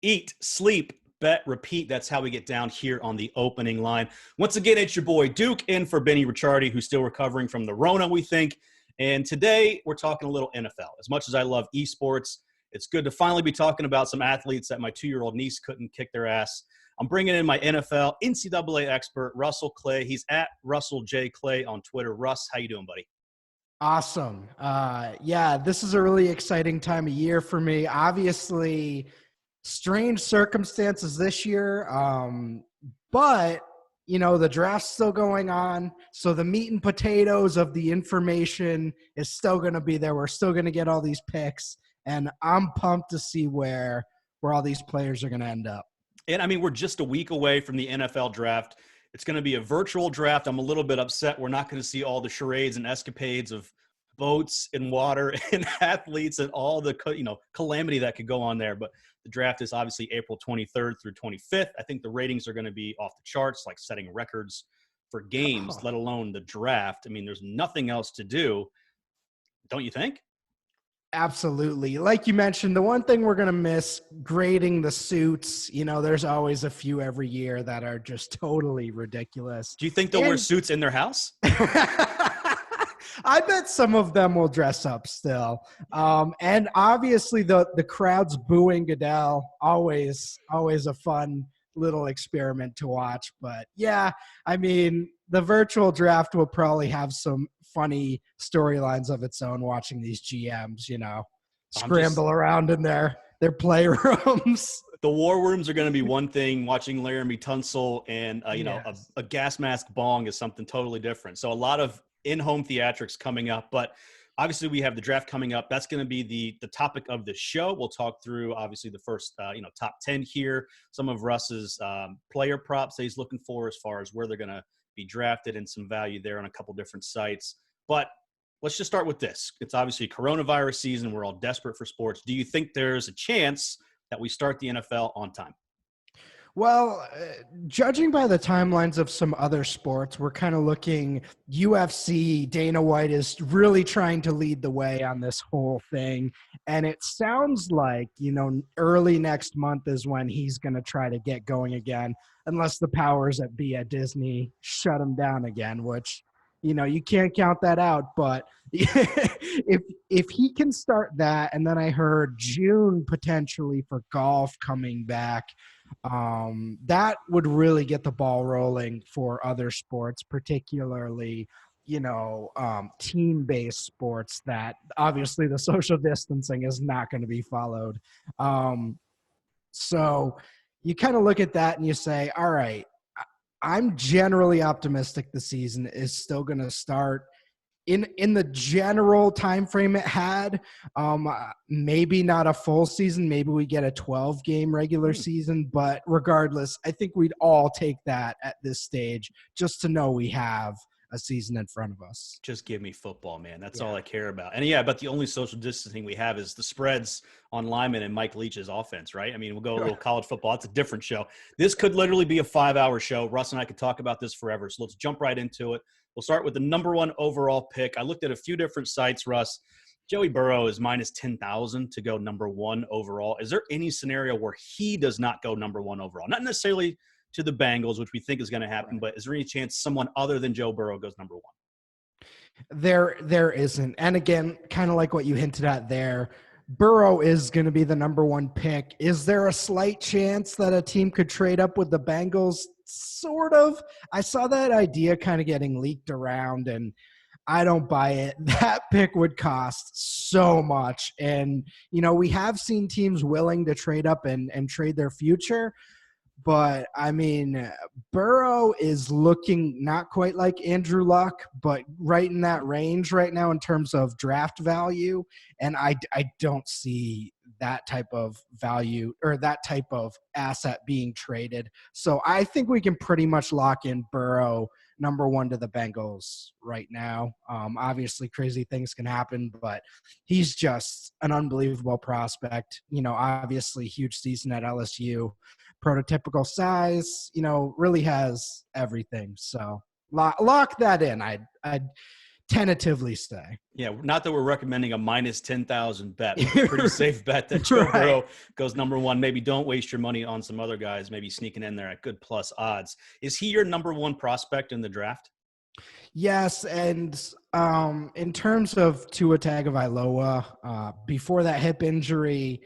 Eat, sleep, bet, repeat. That's how we get down here on the opening line. Once again, it's your boy Duke in for Benny Ricciardi, who's still recovering from the Rona, we think. And today we're talking a little NFL. As much as I love esports, it's good to finally be talking about some athletes that my 2-year-old niece couldn't kick their ass. I'm bringing in my NFL NCAA expert, Russell Clay. He's at Russell J. Clay on Twitter. Russ, how you doing, buddy? Awesome. Yeah, this is a really exciting time of year for me. Obviously, strange circumstances this year, but the draft's still going on, so the meat and potatoes of the information is still going to be there. We're still going to get all these picks, and I'm pumped to see where all these players are going to end up. And I mean, we're just a week away from the NFL draft. It's going to be a virtual draft. I'm a little bit upset we're not going to see all the charades and escapades of boats and water and athletes and all the calamity that could go on there. But the draft is obviously April 23rd through 25th. I think the ratings are going to be off the charts, like setting records for games, let alone the draft. I mean, there's nothing else to do, don't you think? Absolutely. Like you mentioned, the one thing we're going to miss, grading the suits. There's always a few every year that are just totally ridiculous. Do you think they'll wear suits in their house? I bet some of them will dress up still. And obviously the crowd's booing Goodell, always a fun little experiment to watch. But yeah, I mean, the virtual draft will probably have some funny storylines of its own, watching these GMs, scramble around in their playrooms. The war rooms are going to be one thing. Watching Laramie Tunsil and a gas mask bong is something totally different. So a lot of in-home theatrics coming up, but obviously we have the draft coming up. That's going to be the topic of the show. We'll talk through obviously the first top 10 here, some of Russ's player props that he's looking for as far as where they're going to be drafted and some value there on a couple different sites. But let's just start with this. It's obviously coronavirus season. We're all desperate for sports. Do you think there's a chance that we start the NFL on time? Well, judging by the timelines of some other sports, we're kind of looking UFC. Dana White is really trying to lead the way on this whole thing. And it sounds like, early next month is when he's going to try to get going again, unless the powers that be at Disney shut him down again, which, you can't count that out. But if he can start that, and then I heard June potentially for golf coming back, that would really get the ball rolling for other sports, particularly, team-based sports that obviously the social distancing is not going to be followed. So you kind of look at that and you say, all right, I'm generally optimistic the season is still going to start in the general time frame it had. Maybe not a full season. Maybe we get a 12-game regular season. But regardless, I think we'd all take that at this stage just to know we have a season in front of us. Just give me football, man. That's all I care about. And but the only social distancing we have is the spreads on Lyman and Mike Leach's offense, right? I mean, we'll go a little college football. It's a different show. This could literally be a 5-hour show. Russ and I could talk about this forever. So let's jump right into it. We'll start with the number one overall pick. I looked at a few different sites, Russ. Joey Burrow is minus 10,000 to go number one overall. Is there any scenario where he does not go number one overall? Not necessarily to the Bengals, which we think is going to happen, but is there any chance someone other than Joe Burrow goes number one? There isn't. And again, kind of like what you hinted at there, Burrow is going to be the number one pick. Is there a slight chance that a team could trade up with the Bengals? Sort of. I saw that idea kind of getting leaked around, and I don't buy it. That pick would cost so much. And, we have seen teams willing to trade up and trade their future. But, I mean, Burrow is looking not quite like Andrew Luck, but right in that range right now in terms of draft value. And I don't see that type of value or that type of asset being traded. So I think we can pretty much lock in Burrow number one to the Bengals right now. Obviously, crazy things can happen, but he's just an unbelievable prospect. Obviously, huge season at LSU. Prototypical size, really has everything. So lock that in. I'd tentatively stay. Yeah, not that we're recommending a minus 10,000 bet. Pretty safe bet that Joe Burrow goes number one. Maybe don't waste your money on some other guys, maybe sneaking in there at good plus odds. Is he your number one prospect in the draft? Yes, and in terms of Tua Tagovailoa, before that hip injury,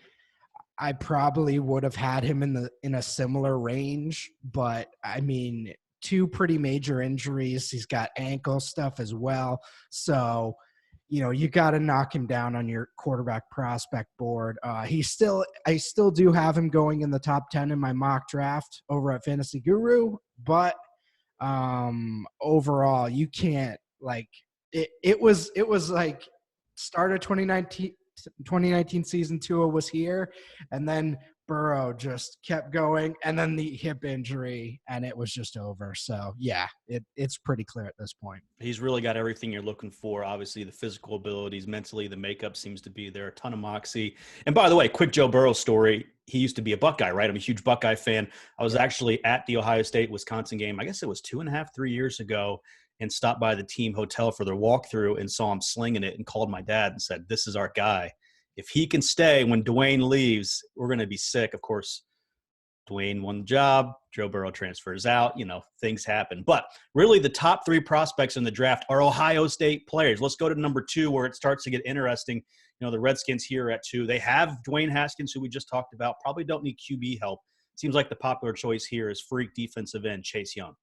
I probably would have had him in a similar range, but I mean, two pretty major injuries. He's got ankle stuff as well. So, you got to knock him down on your quarterback prospect board. I still do have him going in the top 10 in my mock draft over at Fantasy Guru, but overall you can't it was like start of 2019 season. Tua was here, and then Burrow just kept going, and then the hip injury, and it was just over. So yeah, it's pretty clear at this point. He's really got everything you're looking for. Obviously, the physical abilities, mentally, the makeup seems to be there. A ton of moxie. And by the way, quick Joe Burrow story. He used to be a Buckeye, right? I'm a huge Buckeye fan. I was actually at the Ohio State-Wisconsin game. I guess it was 2.5, 3 years ago, and stopped by the team hotel for their walkthrough and saw him slinging it and called my dad and said, "This is our guy. If he can stay when Dwayne leaves, we're going to be sick." Of course, Dwayne won the job. Joe Burrow transfers out. Things happen. But really, the top three prospects in the draft are Ohio State players. Let's go to number two, where it starts to get interesting. The Redskins here at 2. They have Dwayne Haskins, who we just talked about. Probably don't need QB help. Seems like the popular choice here is freak defensive end Chase Young.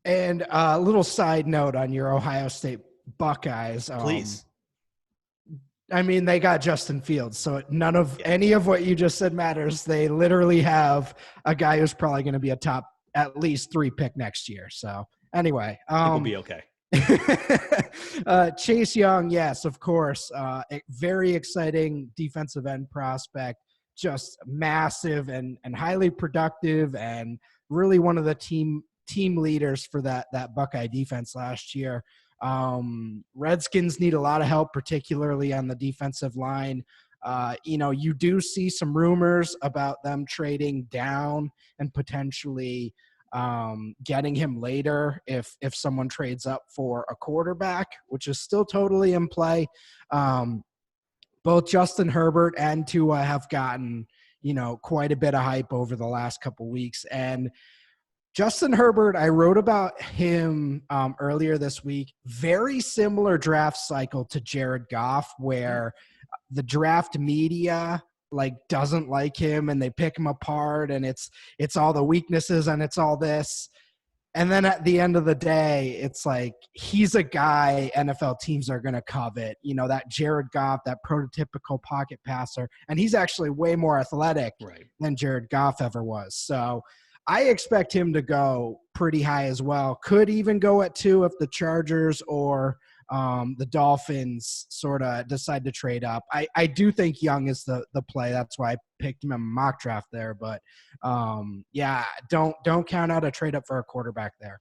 And a little side note on your Ohio State Buckeyes. Please. I mean, they got Justin Fields, so none of any of what you just said matters. They literally have a guy who's probably going to be a top at least 3 pick next year. So anyway, we'll be okay. Chase Young, yes, of course. A very exciting defensive end prospect, just massive and highly productive, and really one of the team leaders for that Buckeye defense last year. Redskins need a lot of help, particularly on the defensive line. You do see some rumors about them trading down and potentially getting him later if someone trades up for a quarterback, which is still totally in play. Both Justin Herbert and Tua have gotten, quite a bit of hype over the last couple weeks. And Justin Herbert, I wrote about him earlier this week. Very similar draft cycle to Jared Goff, where the draft media doesn't like him and they pick him apart, and it's all the weaknesses and it's all this. And then at the end of the day, it's like he's a guy NFL teams are going to covet. That Jared Goff, that prototypical pocket passer, and he's actually way more athletic than Jared Goff ever was. So I expect him to go pretty high as well. Could even go at 2 if the Chargers or the Dolphins sort of decide to trade up. I do think Young is the play. That's why I picked him in my mock draft there. But don't count out a trade up for a quarterback there.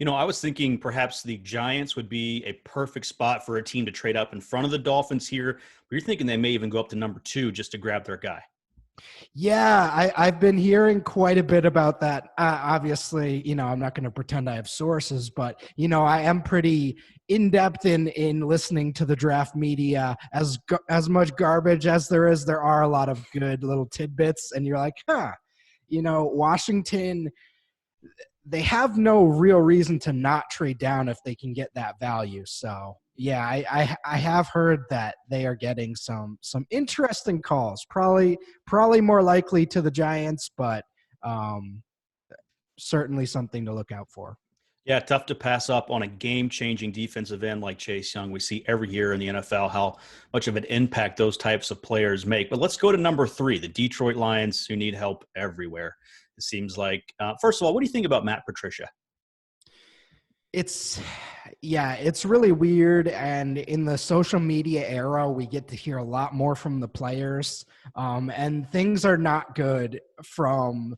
I was thinking perhaps the Giants would be a perfect spot for a team to trade up in front of the Dolphins here. But you're thinking they may even go up to number 2 just to grab their guy. Yeah, I've been hearing quite a bit about that. Obviously, I'm not going to pretend I have sources, but, I am pretty in-depth in listening to the draft media. As much garbage as there is, there are a lot of good little tidbits, and you're like, Washington, they have no real reason to not trade down if they can get that value. So yeah, I have heard that they are getting some interesting calls, probably more likely to the Giants, but certainly something to look out for. Yeah, tough to pass up on a game-changing defensive end like Chase Young. We see every year in the NFL how much of an impact those types of players make. But let's go to number 3, the Detroit Lions, who need help everywhere. It seems like, first of all, what do you think about Matt Patricia? It's really weird. And in the social media era, we get to hear a lot more from the players. And things are not good from,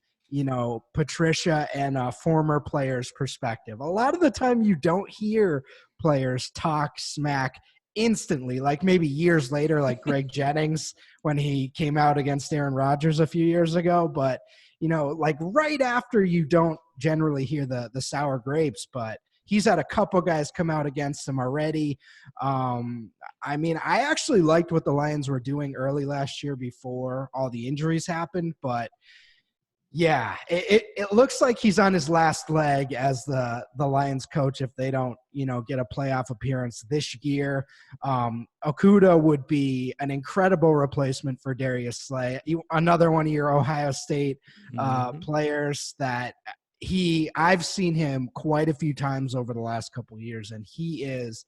Patricia and a former player's perspective. A lot of the time you don't hear players talk smack instantly, like maybe years later, like Greg Jennings when he came out against Aaron Rodgers a few years ago. But, right after, you don't generally hear the sour grapes. But He's had a couple guys come out against him already. I mean, I actually liked what the Lions were doing early last year before all the injuries happened, but yeah, it looks like he's on his last leg as the Lions coach if they don't, get a playoff appearance this year. Okudah would be an incredible replacement for Darius Slay, another one of your Ohio State players that I've seen him quite a few times over the last couple of years, and he is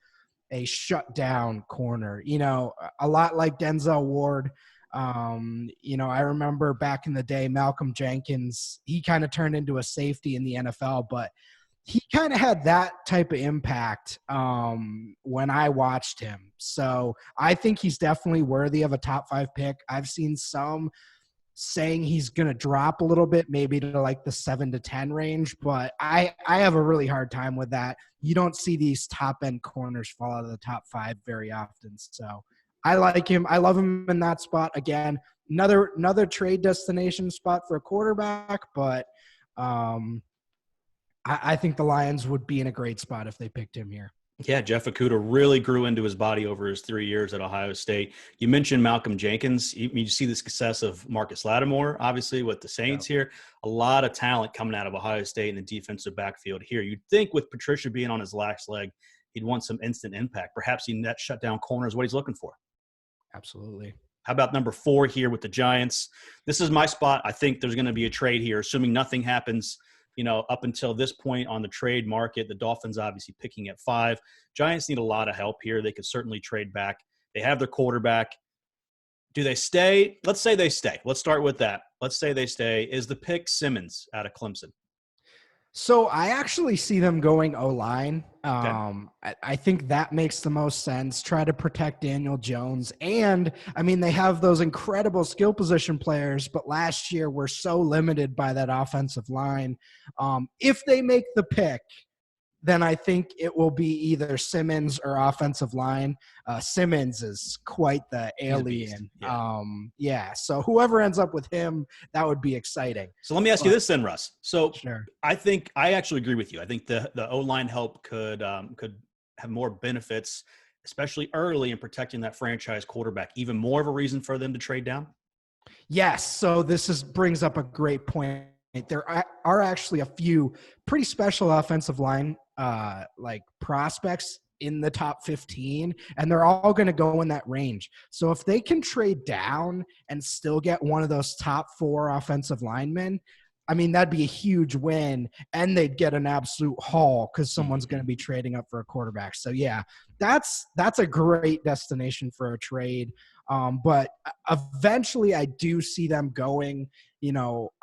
a shutdown corner, a lot like Denzel Ward. I remember back in the day, Malcolm Jenkins, he kind of turned into a safety in the NFL, but he kind of had that type of impact when I watched him. So I think he's definitely worthy of a top 5 pick. I've seen some saying he's going to drop a little bit, maybe to like the 7 to 10 range, but I have a really hard time with that. You don't see these top end corners fall out of the top 5 very often. So I like him. I love him in that spot. Again, another trade destination spot for a quarterback, but I think the Lions would be in a great spot if they picked him here. Yeah, Jeff Okudah really grew into his body over his 3 years at Ohio State. You mentioned Malcolm Jenkins. You see the success of Marcus Lattimore, obviously, with the Saints here. A lot of talent coming out of Ohio State in the defensive backfield here. You'd think with Patricia being on his last leg, he'd want some instant impact. Perhaps he net shutdown corner is what he's looking for. Absolutely. How about number 4 here with the Giants? This is my spot. I think there's going to be a trade here, assuming nothing happens, up until this point on the trade market. The Dolphins obviously picking at 5. Giants need a lot of help here. They could certainly trade back. They have their quarterback. Do they stay? Let's say they stay. Let's start with that. Let's say they stay. Is the pick Simmons out of Clemson? So I actually see them going O-line. Okay. I think that makes the most sense. Try to protect Daniel Jones. And, I mean, they have those incredible skill position players, but last year we're so limited by that offensive line. If they make the pick, then I think it will be either Simmons or offensive line. Simmons is quite the alien. So whoever ends up with him, that would be exciting. So let me ask you this then, Russ. So sure. I actually agree with you. I think the O-line help could have more benefits, especially early in protecting that franchise quarterback. Even more of a reason for them to trade down? Yes. So this brings up a great point. There are actually a few pretty special offensive line prospects in the top 15, and they're all going to go in that range. So if they can trade down and still get one of those top 4 offensive linemen, I mean, that'd be a huge win, and they'd get an absolute haul because someone's going to be trading up for a quarterback. So yeah, that's a great destination for a trade. But eventually I do see them going,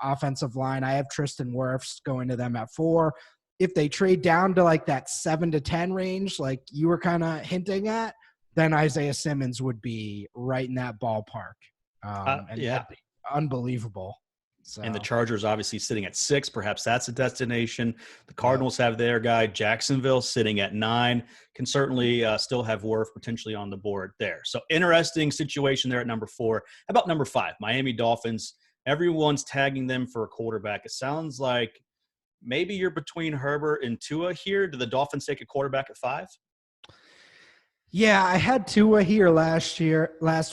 offensive line. I have Tristan Wirfs going to them at 4. If they trade down to like that 7 to 10 range, like you were kind of hinting at, then Isaiah Simmons would be right in that ballpark. That'd be unbelievable. So. And the Chargers obviously sitting at 6. Perhaps that's a destination. The Cardinals have their guy. Jacksonville sitting at 9. Can certainly still have Wirf potentially on the board there. So interesting situation there at number 4. How about number 5? Miami Dolphins. Everyone's tagging them for a quarterback. It sounds like maybe you're between Herbert and Tua here. Do the Dolphins take a quarterback at 5? Yeah, I had Tua here last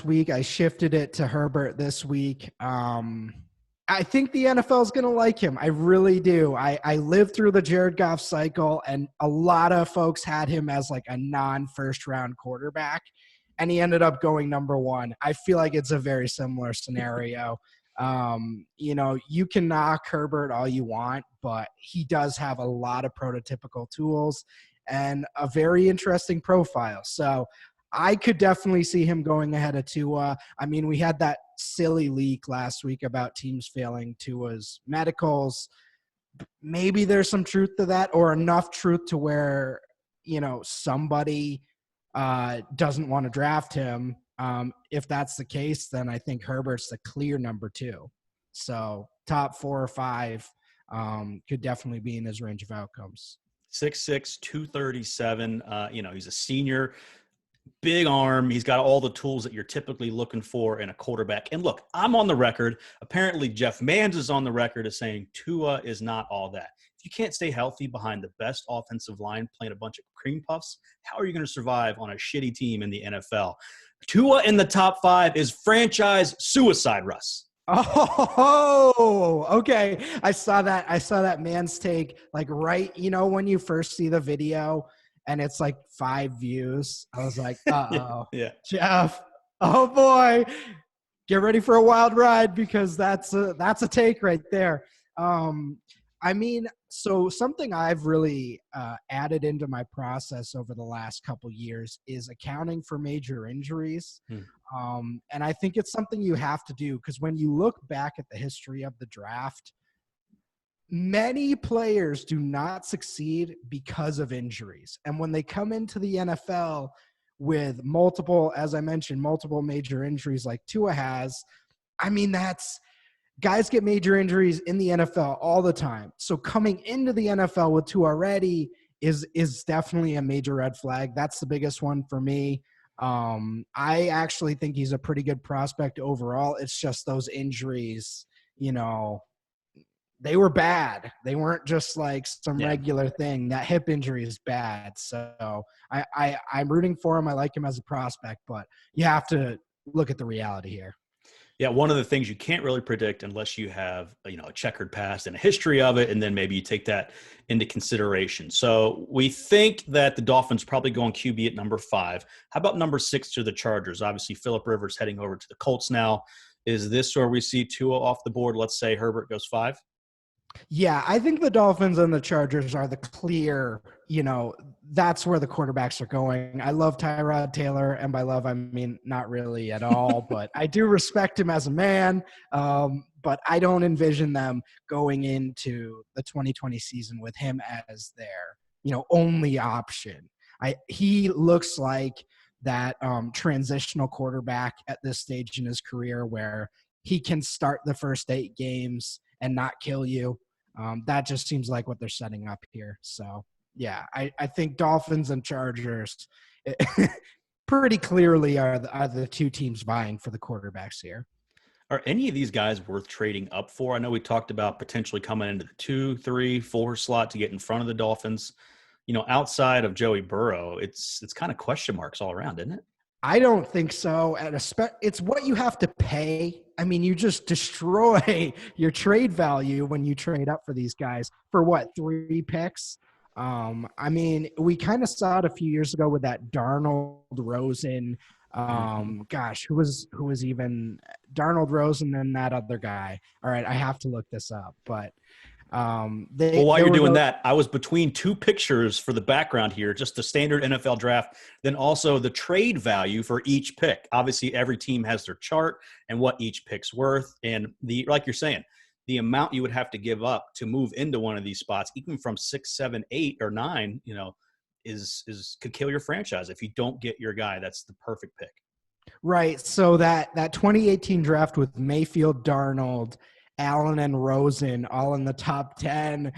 week. I shifted it to Herbert this week. I think the NFL is going to like him. I really do. I lived through the Jared Goff cycle, and a lot of folks had him as like a non-first round quarterback, and he ended up going number 1. I feel like it's a very similar scenario. You can knock Herbert all you want, but he does have a lot of prototypical tools and a very interesting profile. So I could definitely see him going ahead of Tua. I mean, we had that silly leak last week about teams failing Tua's medicals. Maybe there's some truth to that, or enough truth to where, somebody doesn't want to draft him. If that's the case, then I think Herbert's the clear number 2. So top 4 or 5 could definitely be in his range of outcomes. 6'6", 237. He's a senior, big arm. He's got all the tools that you're typically looking for in a quarterback. And look, I'm on the record. Apparently Jeff Mans is on the record as saying Tua is not all that. If you can't stay healthy behind the best offensive line playing a bunch of cream puffs, how are you going to survive on a shitty team in the NFL? Tua in the top 5 is franchise suicide, Russ. Oh, okay. I saw that man's take, like, right, when you first see the video and it's like 5 views. I was like, uh-oh. Yeah. Jeff. Oh boy. Get ready for a wild ride, because that's a take right there. So something I've really added into my process over the last couple years is accounting for major injuries. And I think it's something you have to do, because when you look back at the history of the draft, many players do not succeed because of injuries. And when they come into the NFL with multiple, as I mentioned, multiple major injuries like Tua has, guys get major injuries in the NFL all the time. So coming into the NFL with Tua already is definitely a major red flag. That's the biggest one for me. I actually think he's a pretty good prospect overall. It's just those injuries, they were bad. They weren't just like some regular thing. That hip injury is bad. So I'm rooting for him. I like him as a prospect, but you have to look at the reality here. Yeah, one of the things you can't really predict unless you have, a checkered past and a history of it, and then maybe you take that into consideration. So we think that the Dolphins probably going QB at number 5. How about number 6 to the Chargers? Obviously, Phillip Rivers heading over to the Colts now. Is this where we see Tua off the board? Let's say Herbert goes 5. Yeah, I think the Dolphins and the Chargers are the clear, that's where the quarterbacks are going. I love Tyrod Taylor, and by love, I mean not really at all, but I do respect him as a man. But I don't envision them going into the 2020 season with him as their, only option. He looks like that transitional quarterback at this stage in his career where he can start the first 8 games and not kill you. That just seems like what they're setting up here. So, yeah, I think Dolphins and Chargers pretty clearly are the 2 teams vying for the quarterbacks here. Are any of these guys worth trading up for? I know we talked about potentially coming into the 2, 3, 4 slot to get in front of the Dolphins. Outside of Joey Burrow, it's kind of question marks all around, isn't it? I don't think so. It's what you have to pay. I mean, you just destroy your trade value when you trade up for these guys for 3 picks. We kind of saw it a few years ago with that Darnold Rosen. Who was even Darnold Rosen and that other guy? All right, I have to look this up, but. While you're doing that, I was between 2 pictures for the background here, just the standard NFL draft, then also the trade value for each pick. Obviously, every team has their chart and what each pick's worth. And like you're saying, the amount you would have to give up to move into one of these spots, even from 6, 7, 8, or 9, could kill your franchise if you don't get your guy. That's the perfect pick. Right. So that 2018 draft with Mayfield, Darnold, Allen, and Rosen all in the top 10.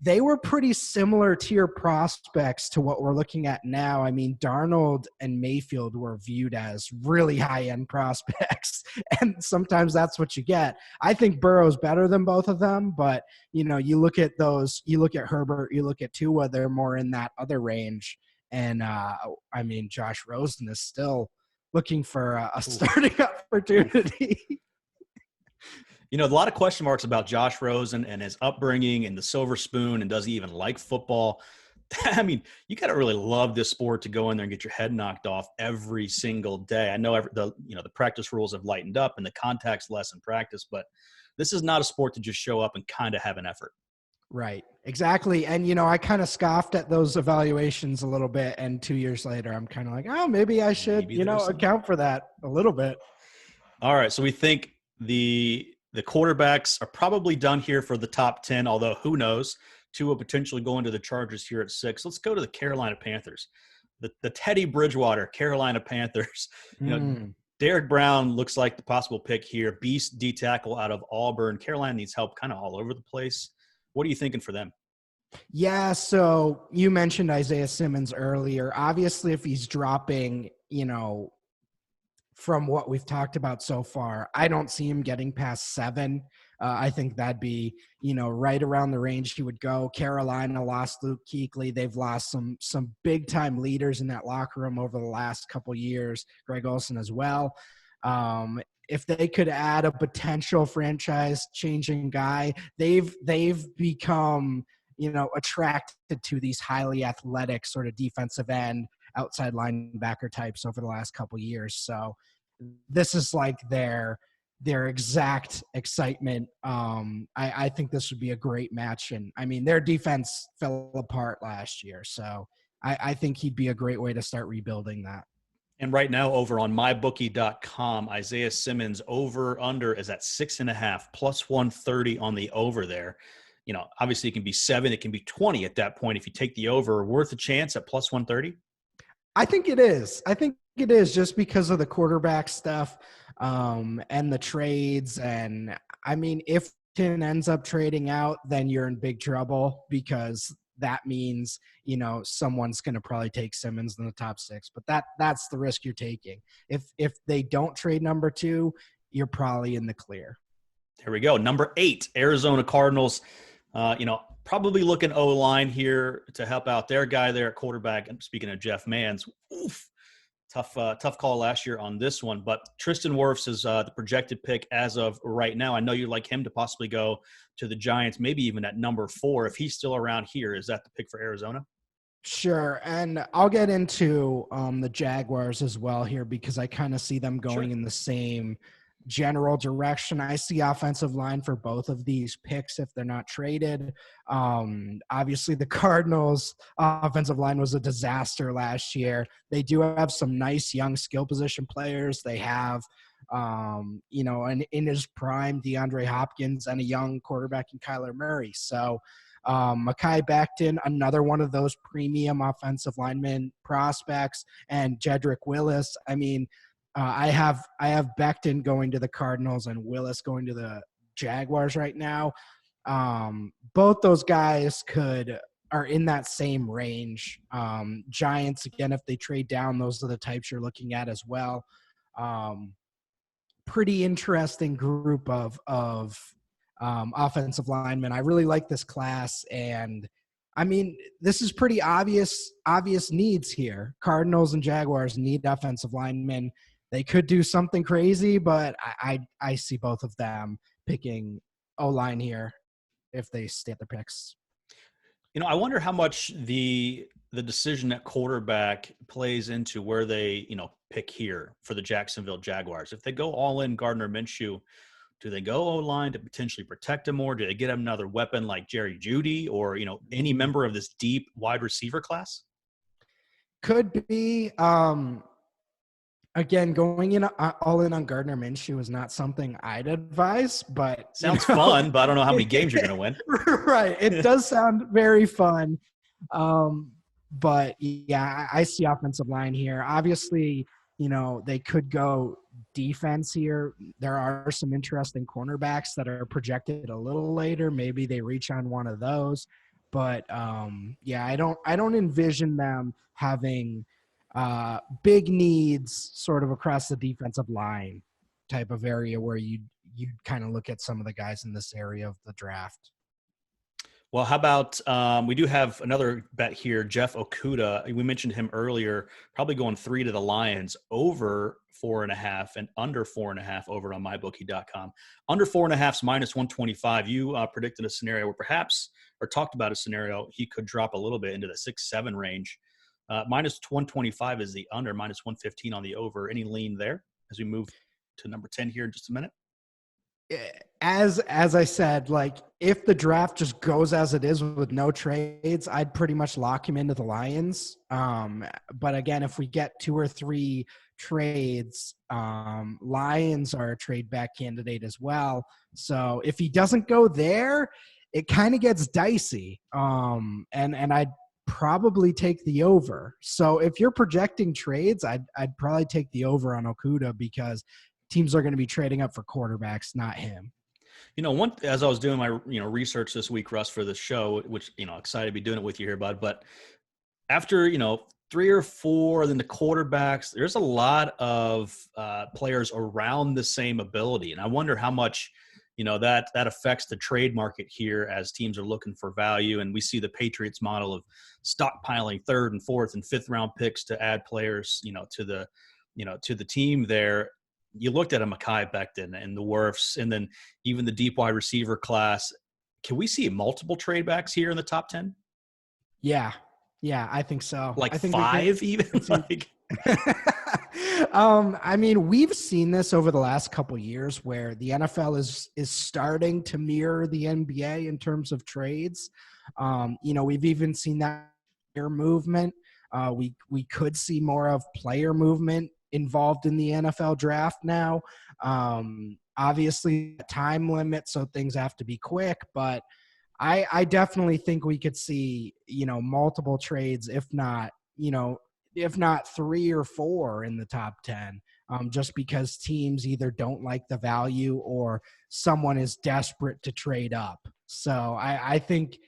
They were pretty similar tier prospects to what we're looking at now. Darnold and Mayfield were viewed as really high-end prospects, and sometimes that's what you get. I think Burrow's better than both of them, but, you look at those, you look at Herbert, you look at Tua, they're more in that other range. And, Josh Rosen is still looking for a starting opportunity. A lot of question marks about Josh Rosen and his upbringing and the silver spoon, and does he even like football? You got to really love this sport to go in there and get your head knocked off every single day. I know the practice rules have lightened up and the contact's less in practice, but this is not a sport to just show up and kind of have an effort. Right. Exactly. And, I kind of scoffed at those evaluations a little bit. And 2 years later, I'm kind of like, maybe I should, account for that a little bit. All right. So we think the quarterbacks are probably done here for the top 10, although who knows? Tua potentially going to the Chargers here at 6. Let's go to the Carolina Panthers. The Teddy Bridgewater Carolina Panthers. Derek Brown looks like the possible pick here. Beast D tackle out of Auburn. Carolina needs help kind of all over the place. What are you thinking for them? Yeah, so you mentioned Isaiah Simmons earlier. Obviously, if he's dropping, from what we've talked about so far. I don't see him getting past 7. I think that'd be, right around the range he would go. Carolina lost Luke Kuechly. They've lost some big time leaders in that locker room over the last couple years. Greg Olson as well. If they could add a potential franchise changing guy, they've become, attracted to these highly athletic sort of defensive end, outside linebacker types over the last couple years. So this is like their exact excitement. I think this would be a great match. And I mean, their defense fell apart last year. So I think he'd be a great way to start rebuilding that. And right now over on mybookie.com, Isaiah Simmons over under is at 6.5 plus 130 on the over there. Obviously it can be 7, it can be 20 at that point. If you take the over, worth a chance at plus 130. I think it is. Just because of the quarterback stuff and the trades. And I mean, if Tin ends up trading out, then you're in big trouble, because that means, someone's going to probably take Simmons in the top 6, but that's the risk you're taking. If they don't trade number 2, you're probably in the clear. There we go. Number 8, Arizona Cardinals. Probably looking O-line here to help out their guy there at quarterback. And speaking of Jeff Mans, tough call last year on this one. But Tristan Wirfs is the projected pick as of right now. I know you'd like him to possibly go to the Giants, maybe even at number 4. If he's still around here, is that the pick for Arizona? Sure. And I'll get into the Jaguars as well here, because I kind of see them going in the same general direction. I see offensive line for both of these picks if they're not traded. Obviously, the Cardinals' offensive line was a disaster last year. They do have some nice young skill position players. They have, in his prime, DeAndre Hopkins, and a young quarterback in Kyler Murray. So Mekhi Becton, another one of those premium offensive lineman prospects, and Jedrick Willis. I mean, I have Becton going to the Cardinals and Willis going to the Jaguars right now. Both those guys are in that same range. Giants, again, if they trade down, those are the types you're looking at as well. Pretty interesting group of offensive linemen. I really like this class, and I mean, this is pretty obvious needs here. Cardinals and Jaguars need offensive linemen. They could do something crazy, but I see both of them picking O-line here if they stay at the picks. I wonder how much the decision at quarterback plays into where they, pick here for the Jacksonville Jaguars. If they go all in Gardner Minshew, do they go O-line to potentially protect him more? Do they get him another weapon like Jerry Jeudy or, any member of this deep wide receiver class? Could be. Again, going in all in on Gardner Minshew is not something I'd advise, but sounds fun, but I don't know how many games you're going to win. Right. It does sound very fun. But yeah, I see offensive line here. Obviously, they could go defense here. There are some interesting cornerbacks that are projected a little later. Maybe they reach on one of those, but I don't envision them having big needs sort of across the defensive line type of area where you'd kind of look at some of the guys in this area of the draft. Well, how about we do have another bet here, Jeff Okudah. We mentioned him earlier, probably going 3 to the Lions, over 4.5 and under 4.5 over on mybookie.com. Under 4.5 is minus 125. You predicted a scenario where perhaps, or talked about a scenario, he could drop a little bit into the 6-7 range. Minus 125 is the under, minus 115 on the over. Any lean there as we move to number 10 here in just a minute? As I said, like if the draft just goes as it is with no trades, I'd pretty much lock him into the Lions. But again, if we get 2 or 3 trades, Lions are a trade back candidate as well. So if he doesn't go there, it kind of gets dicey. And I'd probably take the over. So if you're projecting trades, I'd probably take the over on Okudah, because teams are going to be trading up for quarterbacks, not him. As I was doing my research this week, Russ, for this show, which excited to be doing it with you here, bud. But after 3 or 4, then the quarterbacks. There's a lot of players around the same ability, and I wonder how much that affects the trade market here as teams are looking for value. And we see the Patriots model of stockpiling third and fourth and fifth round picks to add players, to the team there. You looked at a Mekhi Becton and the Wirfs, and then even the deep wide receiver class. Can we see multiple trade backs here in the top 10? Yeah. Yeah, I think so. Like I think 5 even? Like I mean, we've seen this over the last couple years where the NFL is starting to mirror the NBA in terms of trades. We've even seen that player movement. We could see more of player movement involved in the NFL draft now. Obviously, time limit, so things have to be quick, but I definitely think we could see, multiple trades, if not 3 or 4 in the top 10, just because teams either don't like the value or someone is desperate to trade up. So I think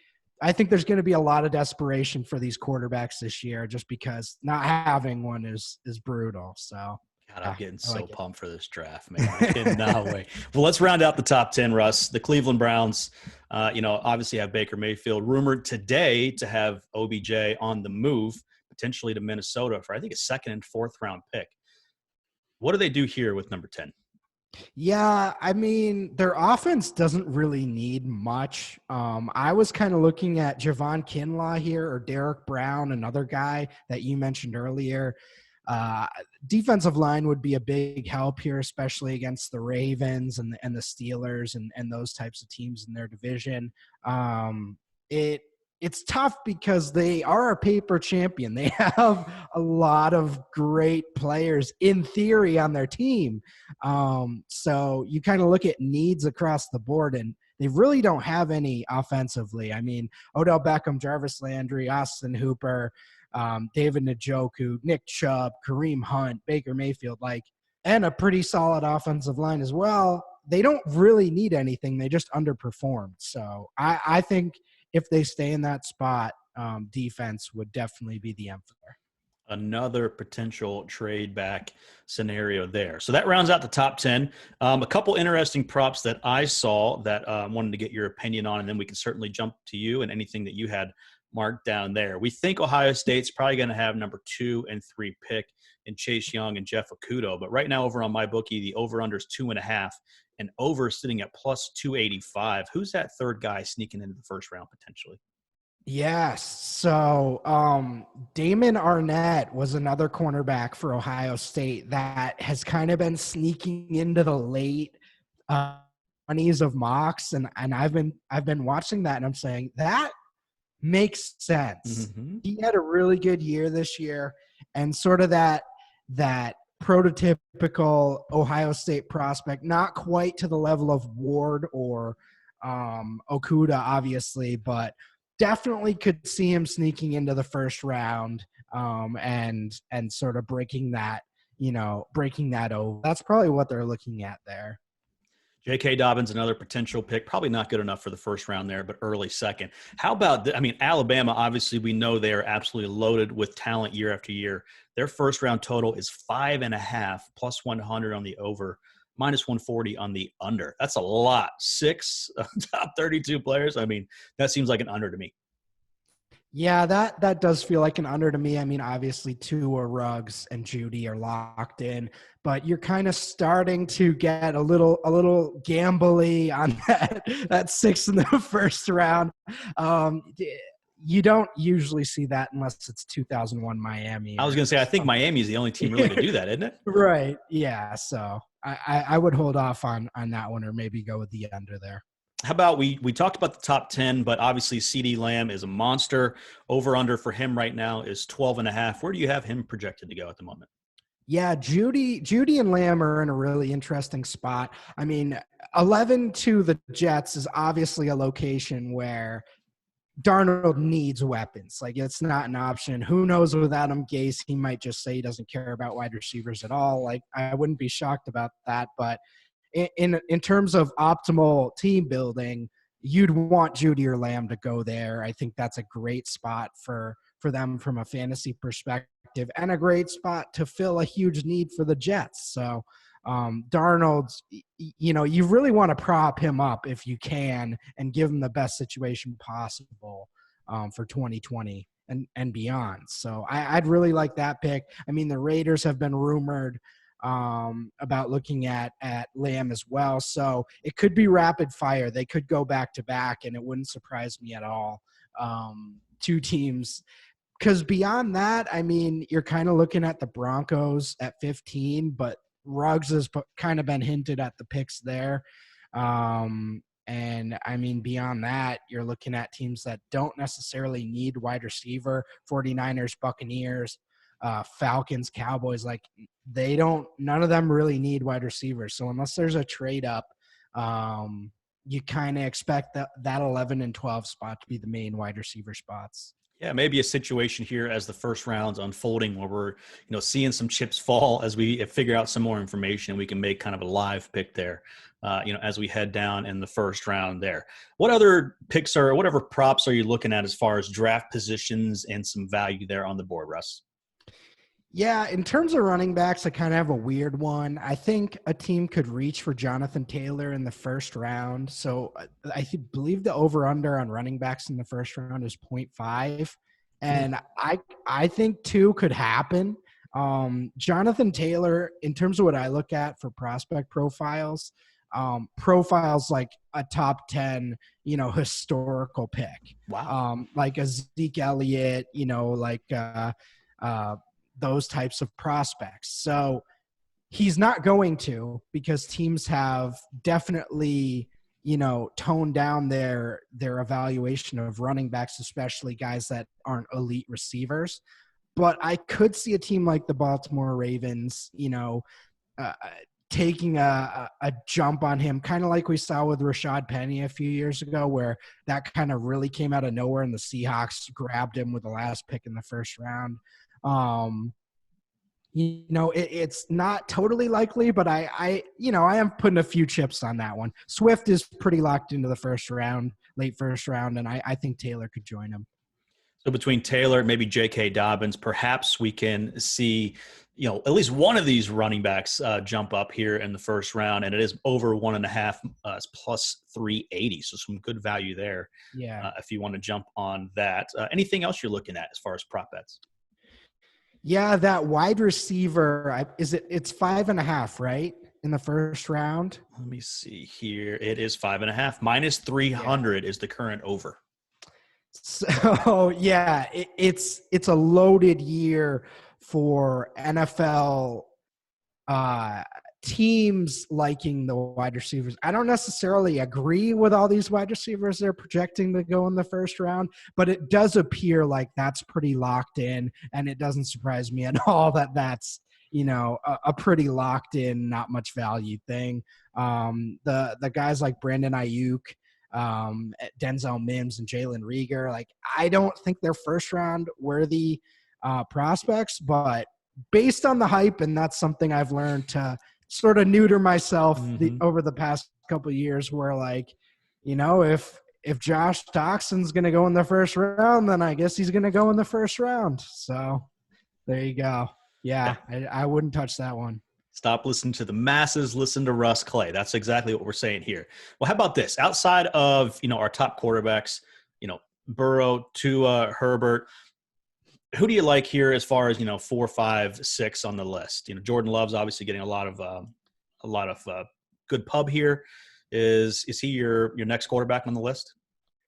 there's going to be a lot of desperation for these quarterbacks this year, just because not having one is brutal. So. God, I'm getting so pumped for this draft, man. I cannot wait. Well, let's round out the top 10, Russ. The Cleveland Browns, obviously have Baker Mayfield rumored today to have OBJ on the move, potentially to Minnesota for, I think, a second and fourth round pick. What do they do here with number 10? Yeah, I mean, their offense doesn't really need much. I was kind of looking at Javon Kinlaw here, or Derek Brown, another guy that you mentioned earlier. Defensive line would be a big help here, especially against the Ravens and the Steelers and those types of teams in their division. It's tough because they are a paper champion. They have a lot of great players in theory on their team. So you kind of look at needs across the board, and they really don't have any offensively. I mean, Odell Beckham, Jarvis Landry, Austin Hooper, David Njoku, Nick Chubb, Kareem Hunt, Baker Mayfield, and a pretty solid offensive line as well. They don't really need anything. They just underperformed. So I think if they stay in that spot, defense would definitely be the answer. Another potential trade back scenario there. So that rounds out the top 10. A couple interesting props that I saw that I wanted to get your opinion on, and then we can certainly jump to you and anything that you had marked down there. We think Ohio State's probably going to have number 2 and 3 pick in Chase Young and Jeff Okudah. But right now over on MyBookie, the over-under is 2.5 and over sitting at plus 285. Who's that third guy sneaking into the first round potentially? Yes. So Damon Arnett was another cornerback for Ohio State that has kind of been sneaking into the late 20s of mocks. And I've been watching that, and I'm saying that makes sense. Mm-hmm. He had a really good year this year, and sort of that prototypical Ohio State prospect, not quite to the level of Ward or Okudah, obviously, but definitely could see him sneaking into the first round and sort of breaking that over. That's probably what they're looking at there. J.K. Dobbins, another potential pick, probably not good enough for the first round there, but early second. How about, Alabama, obviously we know they are absolutely loaded with talent year after year. Their first round total is 5.5 plus 100 on the over, minus 140 on the under. That's a lot. 6 top 32 players. That seems like an under to me. Yeah, that does feel like an under to me. Obviously Tua, Ruggs, and Judy are locked in, but you're kind of starting to get a little gambly on that 6 in the first round. You don't usually see that unless it's 2001 Miami. I was going to say, I think Miami is the only team really to do that, isn't it? Right. Yeah. So I would hold off on that one, or maybe go with the under there. How about we talked about the top 10, but obviously CeeDee Lamb is a monster. Over-under for him right now is 12.5. Where do you have him projected to go at the moment? Yeah, Judy and Lamb are in a really interesting spot. 11 to the Jets is obviously a location where Darnold needs weapons. It's not an option. Who knows with Adam Gase, he might just say he doesn't care about wide receivers at all. I wouldn't be shocked about that, but in terms of optimal team building, you'd want Judy or Lamb to go there. I think that's a great spot for for them from a fantasy perspective, and a great spot to fill a huge need for the Jets. So Darnold's, you really want to prop him up if you can and give him the best situation possible for 2020 and beyond. So I'd really like that pick. I mean, the Raiders have been rumored about looking at Lamb as well. So it could be rapid fire. They could go back to back, and it wouldn't surprise me at all. Two teams. Because beyond that, I mean, you're kind of looking at the Broncos at 15, but Ruggs has kind of been hinted at the picks there. And I mean, beyond that, you're looking at teams that don't necessarily need wide receiver, 49ers, Buccaneers, Falcons, Cowboys. Like none of them really need wide receivers. So unless there's a trade up, you kind of expect that 11 and 12 spot to be the main wide receiver spots. Yeah, maybe a situation here as the first round's unfolding where we're, seeing some chips fall as we figure out some more information. We can make kind of a live pick there, as we head down in the first round there. What other picks or whatever props are you looking at as far as draft positions and some value there on the board, Russ? Yeah, in terms of running backs, I kind of have a weird one. I think a team could reach for Jonathan Taylor in the first round. So I believe the over-under on running backs in the first round is 0.5. And I think 2 could happen. Jonathan Taylor, in terms of what I look at for prospect profiles like a top 10, historical pick. Wow. Like a Zeke Elliott, those types of prospects. So he's not going to, because teams have definitely, toned down their evaluation of running backs, especially guys that aren't elite receivers. But I could see a team like the Baltimore Ravens, taking a jump on him, kind of like we saw with Rashad Penny a few years ago, where that kind of really came out of nowhere and the Seahawks grabbed him with the last pick in the first round. It's not totally likely, but I am putting a few chips on that one. Swift is pretty locked into the first round, late first round, and I think Taylor could join him. So between Taylor, maybe J.K. Dobbins, perhaps we can see, at least one of these running backs jump up here in the first round, and it is over 1.5 plus 380. So some good value there. Yeah. If you want to jump on that. Anything else you're looking at as far as prop bets? Yeah, that wide receiver, it's 5.5, right? In the first round. Let me see here. It is 5.5. Minus 300 is the current over. So yeah, it's a loaded year for NFL teams liking the wide receivers. I don't necessarily agree with all these wide receivers they're projecting to go in the first round, but it does appear like that's pretty locked in, and it doesn't surprise me at all that that's a pretty locked in, not much value thing. The guys like Brandon Ayuk, Denzel Mims, and Jalen Reagor, like I don't think they're first round worthy prospects, but based on the hype, and that's something I've learned to sort of neuter myself over the past couple of years, where if Josh Doxson's going to go in the first round, then I guess he's going to go in the first round. So there you go. Yeah. I wouldn't touch that one. Stop listening to the masses. Listen to Russ Clay. That's exactly what we're saying here. Well, how about this? Outside of, our top quarterbacks, Burrow, Tua, Herbert, who do you like here as far as 4, 5, 6 on the list? Jordan Love's obviously getting a lot of good pub here. Is he your next quarterback on the list?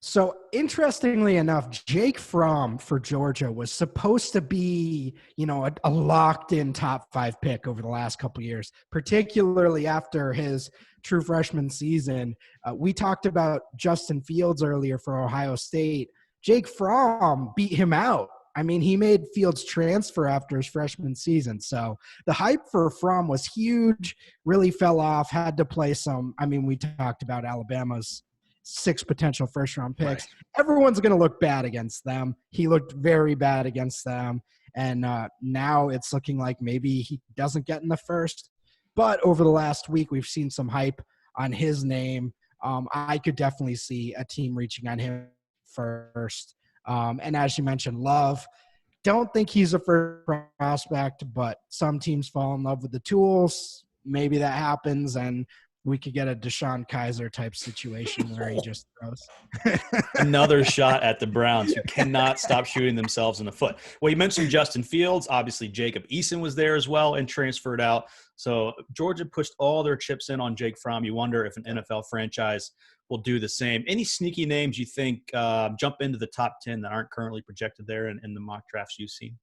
So interestingly enough, Jake Fromm for Georgia was supposed to be, a locked-in top 5 pick over the last couple of years, particularly after his true freshman season. We talked about Justin Fields earlier for Ohio State. Jake Fromm beat him out. I mean, he made Fields transfer after his freshman season. So the hype for Fromm was huge, really fell off, had to play some. I mean, we talked about Alabama's 6 potential first-round picks. Right. Everyone's going to look bad against them. He looked very bad against them. And now it's looking like maybe he doesn't get in the first. But over the last week, we've seen some hype on his name. I could definitely see a team reaching on him first. And as you mentioned, Love, don't think he's a first prospect, but some teams fall in love with the tools. Maybe that happens, and we could get a Deshaun Kaiser type situation where he just throws. Another shot at the Browns, who cannot stop shooting themselves in the foot. Well, you mentioned Justin Fields. Obviously, Jacob Eason was there as well and transferred out. So Georgia pushed all their chips in on Jake Fromm. You wonder if an NFL franchise will do the same. Any sneaky names you think jump into the top 10 that aren't currently projected there in the mock drafts you've seen?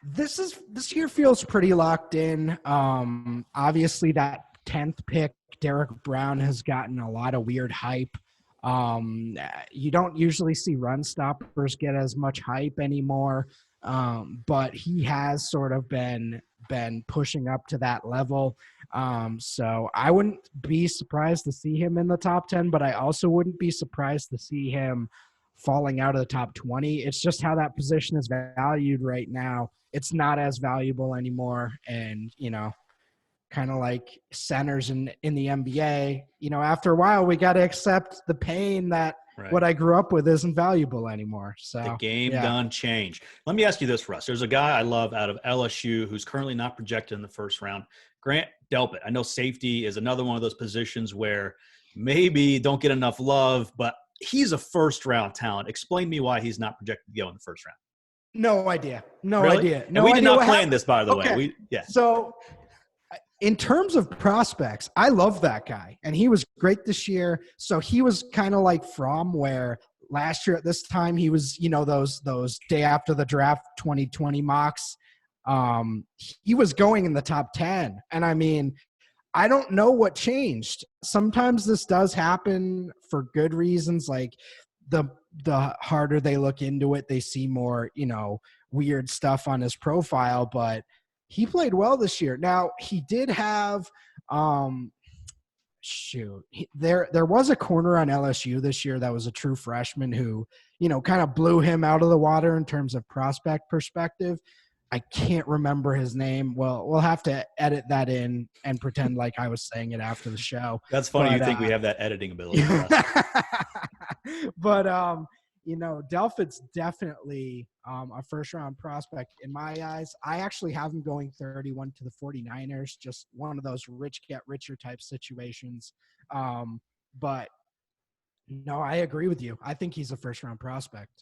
This year feels pretty locked in. Obviously, that 10th pick, Derek Brown, has gotten a lot of weird hype. You don't usually see run stoppers get as much hype anymore, but he has sort of been pushing up to that level. So I wouldn't be surprised to see him in the top 10, but I also wouldn't be surprised to see him falling out of the top 20. It's just how that position is valued right now. It's not as valuable anymore. And, kind of like centers in the NBA, after a while we got to accept the pain that what I grew up with isn't valuable anymore. So the game done changed. Let me ask you this, Russ. There's a guy I love out of LSU who's currently not projected in the first round, Grant Delpit. I know safety is another one of those positions where maybe don't get enough love, but he's a first-round talent. Explain to me why he's not projected to go in the first round. No idea. Really? Idea. And we did not plan this, by the way. So in terms of prospects, I love that guy. And he was great this year. So he was kind of like Fromm, where last year at this time he was, those day after the draft 2020 mocks. He was going in the top 10. And I mean, I don't know what changed. Sometimes this does happen for good reasons. Like the harder they look into it, they see more, weird stuff on his profile, but he played well this year. Now he did have, there was a corner on LSU this year that was a true freshman who, kind of blew him out of the water in terms of prospect perspective. I can't remember his name. Well, we'll have to edit that in and pretend like I was saying it after the show. That's funny. You think we have that editing ability. But, Delpit's definitely a first-round prospect in my eyes. I actually have him going 31 to the 49ers, just one of those rich get richer type situations. But, no, I agree with you. I think he's a first-round prospect.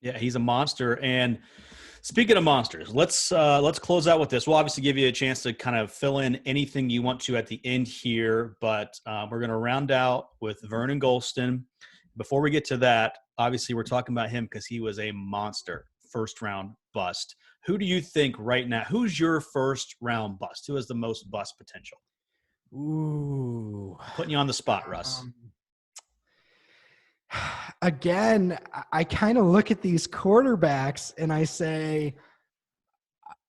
Yeah, he's a monster. And speaking of monsters, let's close out with this. We'll obviously give you a chance to kind of fill in anything you want to at the end here, but we're going to round out with Vernon Gholston. Before we get to that, obviously we're talking about him because he was a monster first-round bust. Who do you think right now? Who's your first-round bust? Who has the most bust potential? Ooh. Putting you on the spot, Russ. Again, I kind of look at these quarterbacks and I say,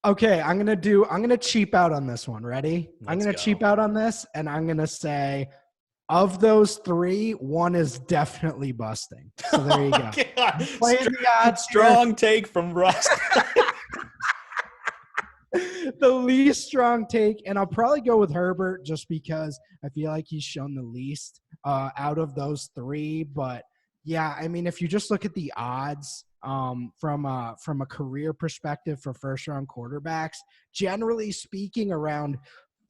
okay, I'm going to cheap out on this one. Ready? I'm going to cheap out on this, and I'm going to say, of those three, one is definitely busting. So there you go. Strong take from Russ. The least strong take, and I'll probably go with Herbert just because I feel like he's shown the least out of those three. But yeah, I mean, if you just look at the odds from a career perspective for first round quarterbacks, generally speaking, around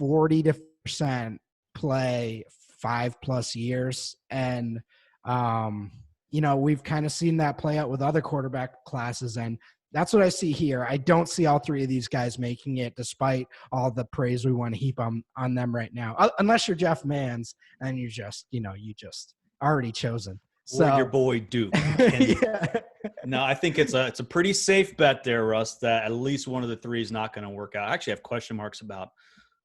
40% play 5+ years, and we've kind of seen that play out with other quarterback classes, and that's what I see here. I don't see all three of these guys making it, despite all the praise we want to heap on them right now. Unless you're Jeff Mans, and you just already chosen. So or your boy Duke. Yeah. No, I think it's a pretty safe bet there, Russ, that at least one of the three is not going to work out. I actually have question marks about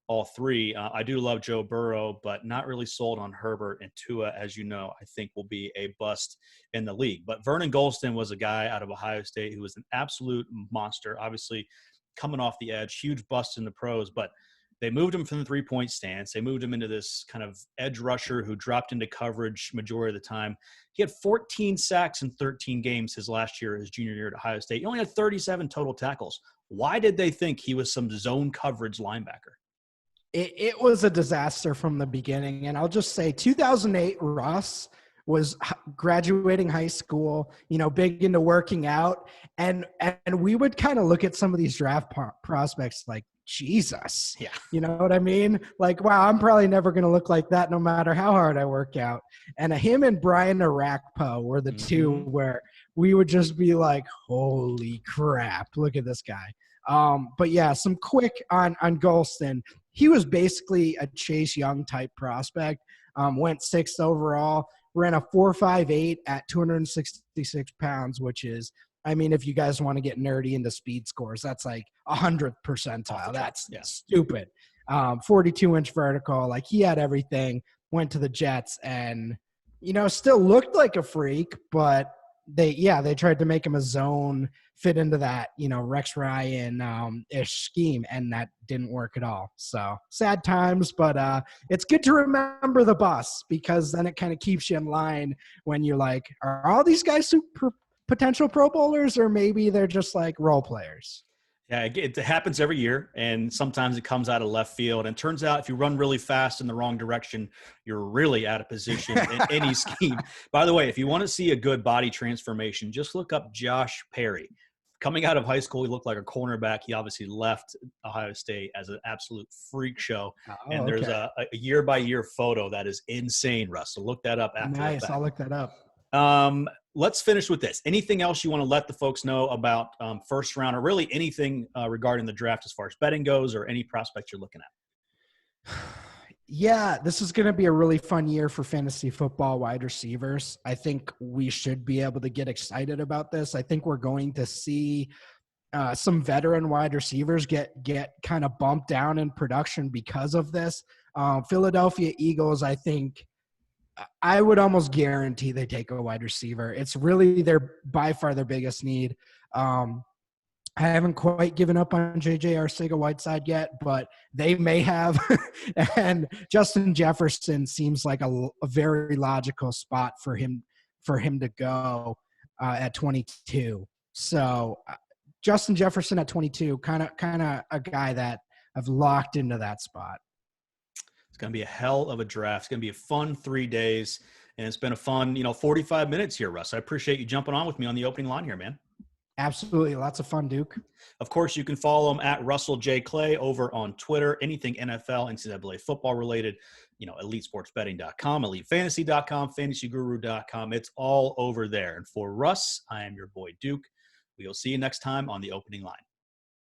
all three. I do love Joe Burrow, but not really sold on Herbert, and Tua, as you know, I think will be a bust in the league. But Vernon Gholston was a guy out of Ohio State who was an absolute monster, obviously coming off the edge, huge bust in the pros, but they moved him from the three-point stance. They moved him into this kind of edge rusher who dropped into coverage majority of the time. He had 14 sacks in 13 games his last year, his junior year at Ohio State. He only had 37 total tackles. Why did they think he was some zone coverage linebacker? It was a disaster from the beginning. And I'll just say 2008 Russ was graduating high school, big into working out. And we would kind of look at some of these draft prospects like, Jesus. Yeah. You know what I mean? Like, wow, I'm probably never going to look like that no matter how hard I work out. And him and Brian Arakpo were the two where we would just be like, holy crap, look at this guy. But yeah, some quick on Golston. He was basically a Chase Young type prospect. Went 6th overall, ran a 4.58 at 266 pounds, which is, I mean, if you guys want to get nerdy into speed scores, that's like 100th percentile. That's stupid. 42-inch vertical. Like, he had everything, went to the Jets and, still looked like a freak, but they tried to make him a zone, fit into that, Rex Ryan ish scheme, and that didn't work at all. So sad times, but it's good to remember the bus, because then it kind of keeps you in line when you're like, are all these guys super potential Pro Bowlers, or maybe they're just like role players? Yeah, it happens every year, and sometimes it comes out of left field. And it turns out if you run really fast in the wrong direction, you're really out of position in any scheme. By the way, if you want to see a good body transformation, just look up Josh Perry. Coming out of high school, he looked like a cornerback. He obviously left Ohio State as an absolute freak show. And there's a year-by-year photo that is insane, Russ. So look that up after the fact. I'll look that up. Let's finish with this. Anything else you want to let the folks know about first round, or really anything regarding the draft as far as betting goes, or any prospects you're looking at? Yeah, this is going to be a really fun year for fantasy football wide receivers. I think we should be able to get excited about this. I think we're going to see some veteran wide receivers get kind of bumped down in production because of this. Philadelphia Eagles, I think, I would almost guarantee they take a wide receiver. It's really by far their biggest need. I haven't quite given up on J.J. Arcega-Whiteside yet, but they may have. And Justin Jefferson seems like a very logical spot for him to go at 22. So Justin Jefferson at 22, kind of a guy that I've locked into that spot. It's going to be a hell of a draft. It's going to be a fun 3 days, and it's been a fun, 45 minutes here, Russ. I appreciate you jumping on with me on the opening line here, man. Absolutely. Lots of fun, Duke. Of course, you can follow him at Russell J. Clay over on Twitter. Anything NFL, NCAA football related, EliteSportsBetting.com, EliteFantasy.com, FantasyGuru.com. It's all over there. And for Russ, I am your boy, Duke. We will see you next time on the opening line.